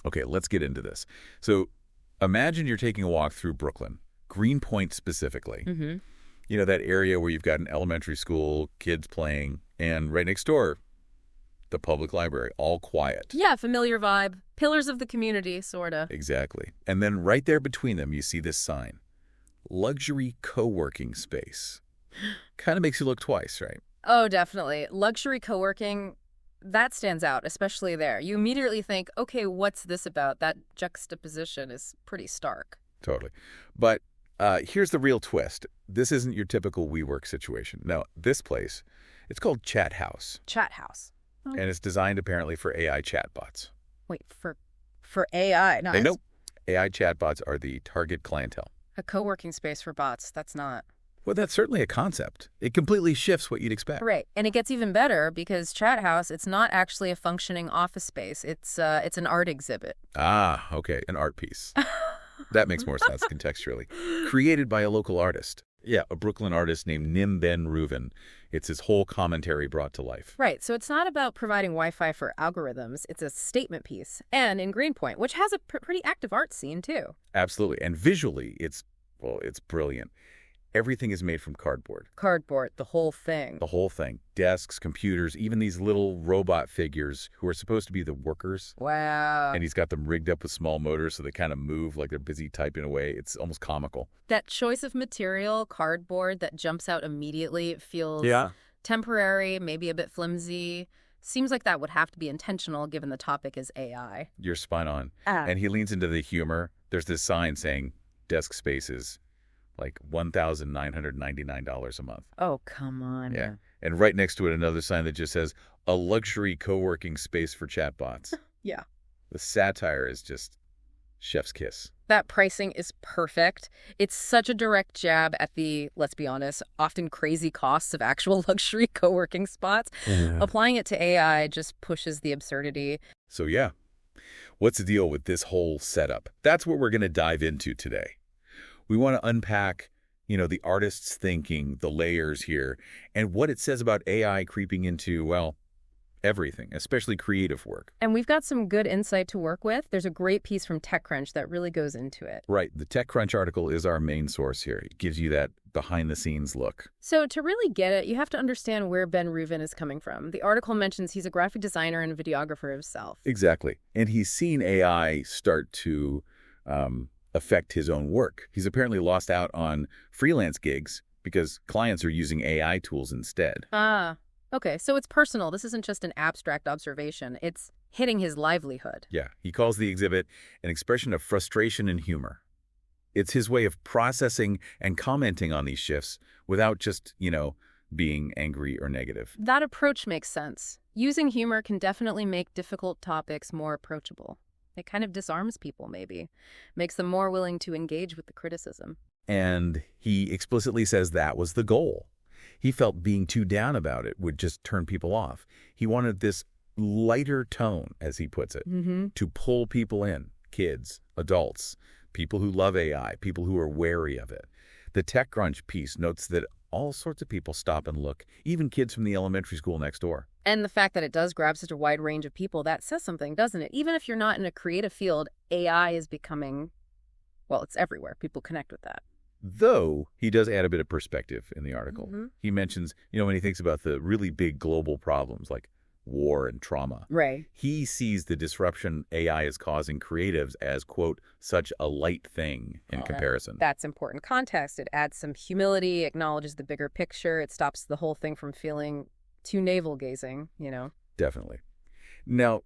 Okay, let's get into this. So imagine you're taking a walk through Brooklyn, Greenpoint specifically. Mm-hmm. You know, that area where you've got an elementary school, kids playing, and right next door, the public library, all quiet. Yeah, familiar vibe. Pillars of the community, sorta. Exactly. And then right there between them, you see this sign, luxury co-working space. Kind of makes you look twice, right? Oh, definitely. Luxury co-working, that stands out, especially there. You immediately think, okay, what's this about? That juxtaposition is pretty stark. Totally. But here's the real twist. This isn't your typical WeWork situation. No, this place, it's called Chat Haus. Chat Haus. Oh. And it's designed apparently for AI chatbots. Wait, for AI? No, Nope. AI chatbots are the target clientele. a co-working space for bots. That's not. Well, that's certainly a concept. It completely shifts what you'd expect. Right. And it gets even better because Chat House, it's not actually a functioning office space. It's an art exhibit. Ah, okay. An art piece. That makes more sense contextually. Created by a local artist. Yeah, a Brooklyn artist named Nim Ben-Reuven. It's his whole commentary brought to life. Right. So it's not about providing Wi-Fi for algorithms. It's a statement piece. And in Greenpoint, which has a pretty active art scene, too. Absolutely. And visually, it's brilliant. Everything is made from cardboard. Cardboard, the whole thing. The whole thing. Desks, computers, even these little robot figures who are supposed to be the workers. Wow. And he's got them rigged up with small motors so they kind of move like they're busy typing away. It's almost comical. That choice of material, cardboard, that jumps out immediately, it feels temporary, maybe a bit flimsy. Seems like that would have to be intentional given the topic is AI. You're spot on. And he leans into the humor. There's this sign saying desk spaces like $1,999 a month. Oh, come on. Yeah. And right next to it, another sign that just says, a luxury co-working space for chatbots. Yeah. The satire is just chef's kiss. That pricing is perfect. It's such a direct jab at the, let's be honest, often crazy costs of actual luxury co-working spots. Yeah. Applying it to AI just pushes the absurdity. So yeah, what's the deal with this whole setup? That's what we're going to dive into today. We want to unpack, the artist's thinking, the layers here, and what it says about AI creeping into, well, everything, especially creative work. And we've got some good insight to work with. There's a great piece from TechCrunch that really goes into it. Right. The TechCrunch article is our main source here. It gives you that behind-the-scenes look. So to really get it, you have to understand where Ben-Reuven is coming from. The article mentions he's a graphic designer and videographer himself. Exactly. And he's seen AI start to affect his own work. He's apparently lost out on freelance gigs because clients are using AI tools instead. Ah, okay. So it's personal. This isn't just an abstract observation. It's hitting his livelihood. Yeah. He calls the exhibit an expression of frustration and humor. It's his way of processing and commenting on these shifts without just, being angry or negative. That approach makes sense. Using humor can definitely make difficult topics more approachable. It kind of disarms people, maybe. Makes them more willing to engage with the criticism. And he explicitly says that was the goal. He felt being too down about it would just turn people off. He wanted this lighter tone, as he puts it, to pull people in, kids, adults, people who love AI, people who are wary of it. The TechCrunch piece notes that all sorts of people stop and look, even kids from the elementary school next door. And the fact that it does grab such a wide range of people, that says something, doesn't it? Even if you're not in a creative field, AI is becoming, well, it's everywhere. People connect with that. Though he does add a bit of perspective in the article. He mentions, when he thinks about the really big global problems like war and trauma. Right. He sees the disruption AI is causing creatives as, quote, such a light thing in comparison. That's important context. It adds some humility, acknowledges the bigger picture. It stops the whole thing from feeling too navel-gazing, Definitely. Now,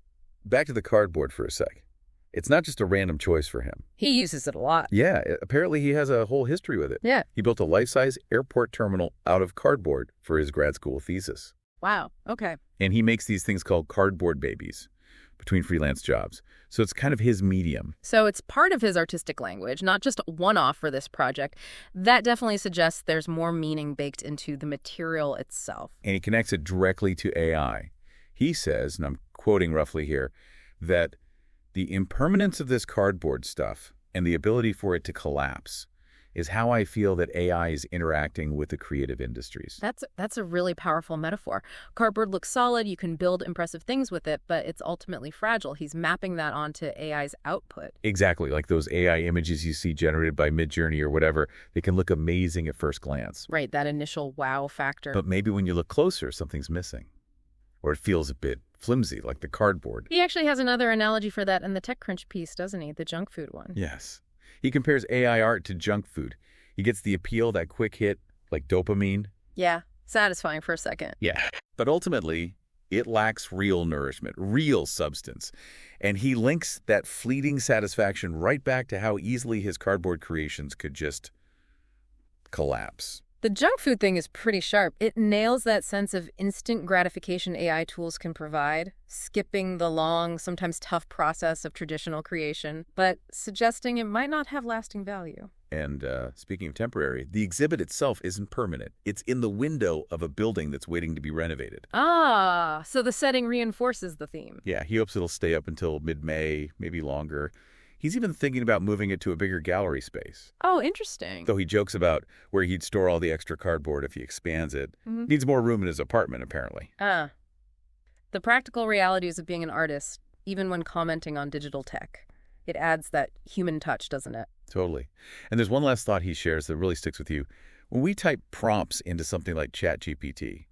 back to the cardboard for a sec. It's not just a random choice for him. He uses it a lot. Yeah, apparently he has a whole history with it. Yeah. He built a life-size airport terminal out of cardboard for his grad school thesis. Wow. Okay. And he makes these things called cardboard babies between freelance jobs. So it's kind of his medium. So it's part of his artistic language, not just one-off for this project. That definitely suggests there's more meaning baked into the material itself. And he connects it directly to AI. He says, and I'm quoting roughly here, that the impermanence of this cardboard stuff and the ability for it to collapse is how I feel that AI is interacting with the creative industries. That's a really powerful metaphor. Cardboard looks solid, you can build impressive things with it, but it's ultimately fragile. He's mapping that onto AI's output. Exactly, like those AI images you see generated by Midjourney or whatever, they can look amazing at first glance. Right, that initial wow factor. But maybe when you look closer, something's missing. Or it feels a bit flimsy, like the cardboard. He actually has another analogy for that in the TechCrunch piece, doesn't he? The junk food one. Yes. He compares AI art to junk food. He gets the appeal, that quick hit, like dopamine. Yeah, satisfying for a second. Yeah. But ultimately, it lacks real nourishment, real substance. And he links that fleeting satisfaction right back to how easily his cardboard creations could just collapse. The junk food thing is pretty sharp. It nails that sense of instant gratification AI tools can provide, skipping the long, sometimes tough process of traditional creation, but suggesting it might not have lasting value. And speaking of temporary, the exhibit itself isn't permanent. It's in the window of a building that's waiting to be renovated. Ah, so the setting reinforces the theme. Yeah, he hopes it'll stay up until mid-May, maybe longer. He's even thinking about moving it to a bigger gallery space. Oh, interesting. Though he jokes about where he'd store all the extra cardboard if he expands it. Needs more room in his apartment, apparently. The practical realities of being an artist, even when commenting on digital tech. It adds that human touch, doesn't it? Totally. And there's one last thought he shares that really sticks with you. When we type prompts into something like ChatGPT,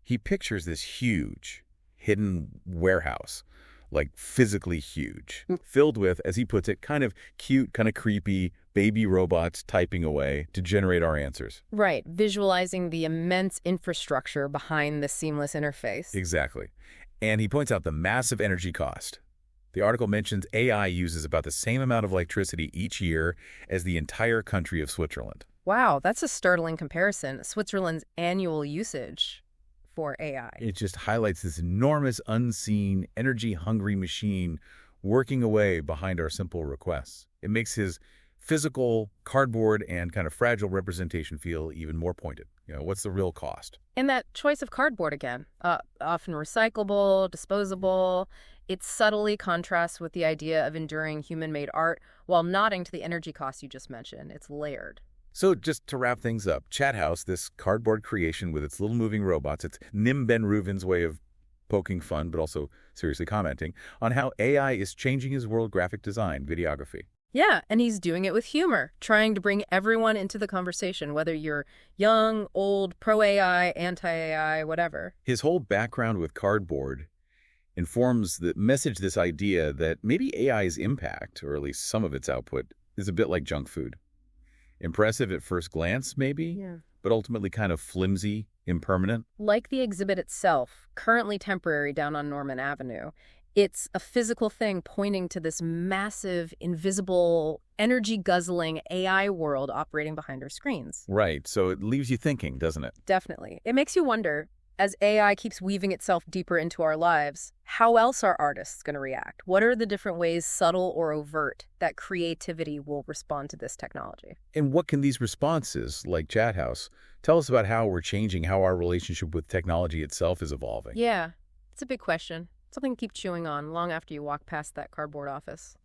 he pictures this huge, hidden warehouse, like physically huge, filled with, as he puts it, kind of cute, kind of creepy baby robots typing away to generate our answers. Right, visualizing the immense infrastructure behind the seamless interface. Exactly. And he points out the massive energy cost. The article mentions AI uses about the same amount of electricity each year as the entire country of Switzerland. Wow, that's a startling comparison. Switzerland's annual usage for AI. It just highlights this enormous, unseen, energy-hungry machine working away behind our simple requests. It makes his physical, cardboard, and kind of fragile representation feel even more pointed. You know, what's the real cost? And that choice of cardboard again, often recyclable, disposable, it subtly contrasts with the idea of enduring human-made art while nodding to the energy costs you just mentioned. It's layered. So just to wrap things up, Chat Haus, this cardboard creation with its little moving robots, it's Nim Ben-Reuven's way of poking fun, but also seriously commenting on how AI is changing his world graphic design, videography. Yeah, and he's doing it with humor, trying to bring everyone into the conversation, whether you're young, old, pro-AI, anti-AI, whatever. His whole background with cardboard informs the message, this idea that maybe AI's impact, or at least some of its output, is a bit like junk food. Impressive at first glance, maybe, but ultimately kind of flimsy, impermanent. Like the exhibit itself, currently temporary down on Norman Avenue, it's a physical thing pointing to this massive, invisible, energy-guzzling AI world operating behind our screens. Right, so it leaves you thinking, doesn't it? Definitely. It makes you wonder, as AI keeps weaving itself deeper into our lives, how else are artists going to react? What are the different ways, subtle or overt, that creativity will respond to this technology? And what can these responses, like Chat Haus, tell us about how we're changing, how our relationship with technology itself is evolving? Yeah, it's a big question. Something to keep chewing on long after you walk past that cardboard office.